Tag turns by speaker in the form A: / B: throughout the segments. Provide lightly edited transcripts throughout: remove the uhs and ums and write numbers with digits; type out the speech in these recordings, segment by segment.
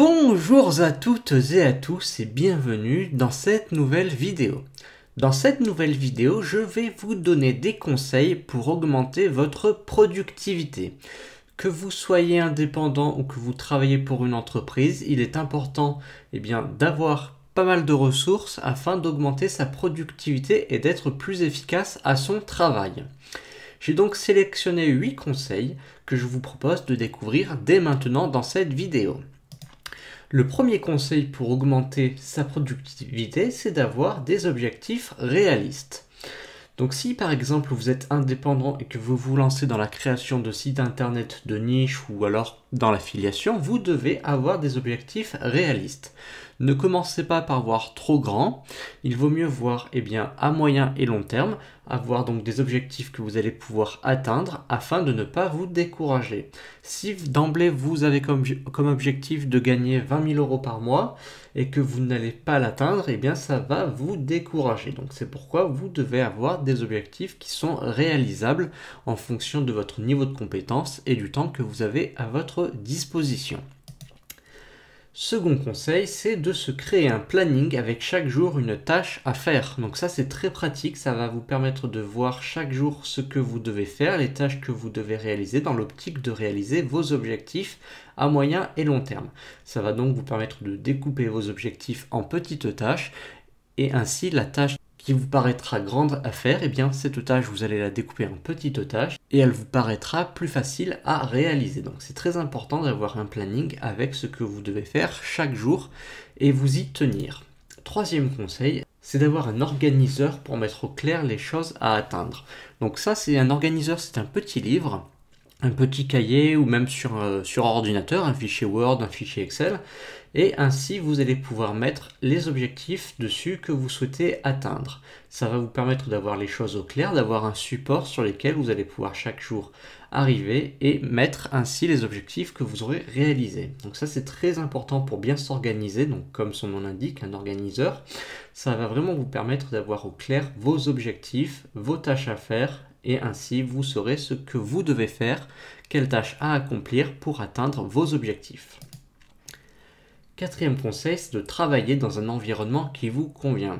A: Bonjour à toutes et à tous et bienvenue dans cette nouvelle vidéo. Dans cette nouvelle vidéo, je vais vous donner des conseils pour augmenter votre productivité. Que vous soyez indépendant ou que vous travaillez pour une entreprise, il est important d'avoir pas mal de ressources afin d'augmenter sa productivité et d'être plus efficace à son travail. J'ai donc sélectionné 8 conseils que je vous propose de découvrir dès maintenant dans cette vidéo. Le premier conseil pour augmenter sa productivité, c'est d'avoir des objectifs réalistes. Donc si par exemple vous êtes indépendant et que vous vous lancez dans la création de sites internet de niche ou alors dans l'affiliation, vous devez avoir des objectifs réalistes. Ne commencez pas par voir trop grand, il vaut mieux voir à moyen et long terme, avoir donc des objectifs que vous allez pouvoir atteindre afin de ne pas vous décourager. Si d'emblée vous avez comme objectif de gagner 20 000 € par mois et que vous n'allez pas l'atteindre, ça va vous décourager. Donc c'est pourquoi vous devez avoir des objectifs qui sont réalisables en fonction de votre niveau de compétence et du temps que vous avez à votre disposition. Second conseil, c'est de se créer un planning avec chaque jour une tâche à faire. Donc ça c'est très pratique, ça va vous permettre de voir chaque jour ce que vous devez faire, les tâches que vous devez réaliser dans l'optique de réaliser vos objectifs à moyen et long terme. Ça va donc vous permettre de découper vos objectifs en petites tâches et ainsi la tâche qui vous paraîtra grande à faire, cette tâche vous allez la découper en petites tâches et elle vous paraîtra plus facile à réaliser. Donc c'est très important d'avoir un planning avec ce que vous devez faire chaque jour et vous y tenir. Troisième conseil, c'est d'avoir un organiseur pour mettre au clair les choses à atteindre. Donc ça c'est un organiseur, c'est un petit livre, un petit cahier ou même sur ordinateur, un fichier Word, un fichier Excel. Et ainsi, vous allez pouvoir mettre les objectifs dessus que vous souhaitez atteindre. Ça va vous permettre d'avoir les choses au clair, d'avoir un support sur lequel vous allez pouvoir chaque jour arriver et mettre ainsi les objectifs que vous aurez réalisés. Donc ça, c'est très important pour bien s'organiser. Donc comme son nom l'indique, un organiseur, ça va vraiment vous permettre d'avoir au clair vos objectifs, vos tâches à faire et ainsi vous saurez ce que vous devez faire, quelles tâches à accomplir pour atteindre vos objectifs. Quatrième conseil, c'est de travailler dans un environnement qui vous convient.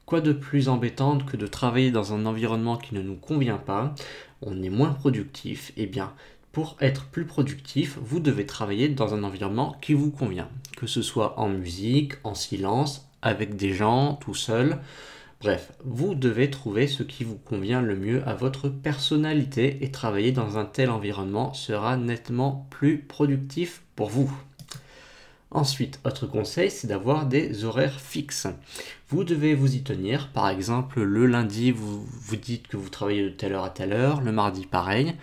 A: Quoi de plus embêtant que de travailler dans un environnement qui ne nous convient pas? On est moins productif. Pour être plus productif, vous devez travailler dans un environnement qui vous convient. Que ce soit en musique, en silence, avec des gens, tout seul. Bref, vous devez trouver ce qui vous convient le mieux à votre personnalité et travailler dans un tel environnement sera nettement plus productif pour vous. Ensuite, autre conseil, c'est d'avoir des horaires fixes. Vous devez vous y tenir. Par exemple, le lundi, vous vous dites que vous travaillez de telle heure à telle heure. Le mardi, pareil.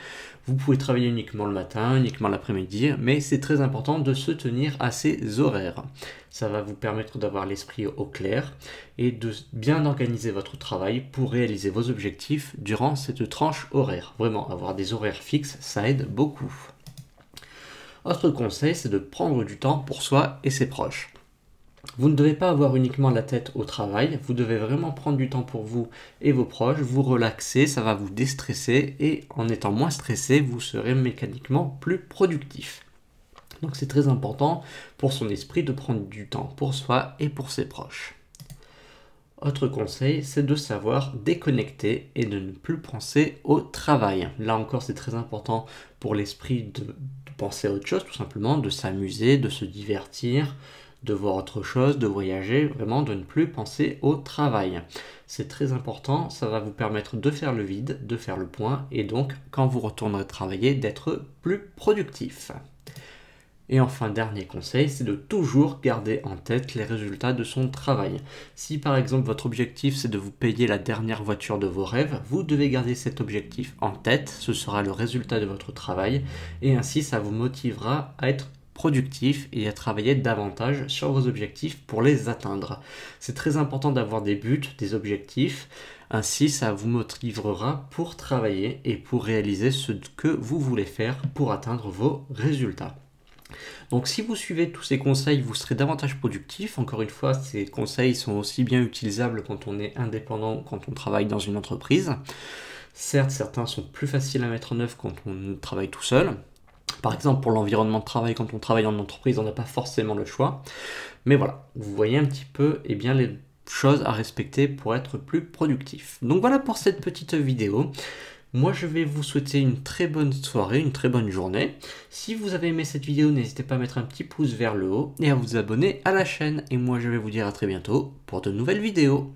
A: Vous pouvez travailler uniquement le matin, uniquement l'après-midi, mais c'est très important de se tenir à ces horaires. Ça va vous permettre d'avoir l'esprit au clair et de bien organiser votre travail pour réaliser vos objectifs durant cette tranche horaire. Vraiment, avoir des horaires fixes, ça aide beaucoup. Autre conseil, c'est de prendre du temps pour soi et ses proches. Vous ne devez pas avoir uniquement la tête au travail, vous devez vraiment prendre du temps pour vous et vos proches, vous relaxer, ça va vous déstresser et en étant moins stressé, vous serez mécaniquement plus productif. Donc c'est très important pour son esprit de prendre du temps pour soi et pour ses proches. Autre conseil, c'est de savoir déconnecter et de ne plus penser au travail. Là encore, c'est très important pour l'esprit de penser à autre chose, tout simplement, de s'amuser, de se divertir, de voir autre chose, de voyager, vraiment de ne plus penser au travail. C'est très important, ça va vous permettre de faire le vide, de faire le point, et donc, quand vous retournerez travailler, d'être plus productif. Et enfin, dernier conseil, c'est de toujours garder en tête les résultats de son travail. Si par exemple votre objectif c'est de vous payer la dernière voiture de vos rêves, vous devez garder cet objectif en tête, ce sera le résultat de votre travail et ainsi ça vous motivera à être productif et à travailler davantage sur vos objectifs pour les atteindre. C'est très important d'avoir des buts, des objectifs, ainsi ça vous motivera pour travailler et pour réaliser ce que vous voulez faire pour atteindre vos résultats. Donc si vous suivez tous ces conseils, vous serez davantage productif. Encore une fois, ces conseils sont aussi bien utilisables quand on est indépendant ou quand on travaille dans une entreprise. Certes, certains sont plus faciles à mettre en œuvre quand on travaille tout seul. Par exemple, pour l'environnement de travail, quand on travaille en entreprise, on n'a pas forcément le choix. Mais voilà, vous voyez un petit peu bien, les choses à respecter pour être plus productif. Donc voilà pour cette petite vidéo. Moi, je vais vous souhaiter une très bonne soirée, une très bonne journée. Si vous avez aimé cette vidéo, n'hésitez pas à mettre un petit pouce vers le haut et à vous abonner à la chaîne. Et moi, je vais vous dire à très bientôt pour de nouvelles vidéos.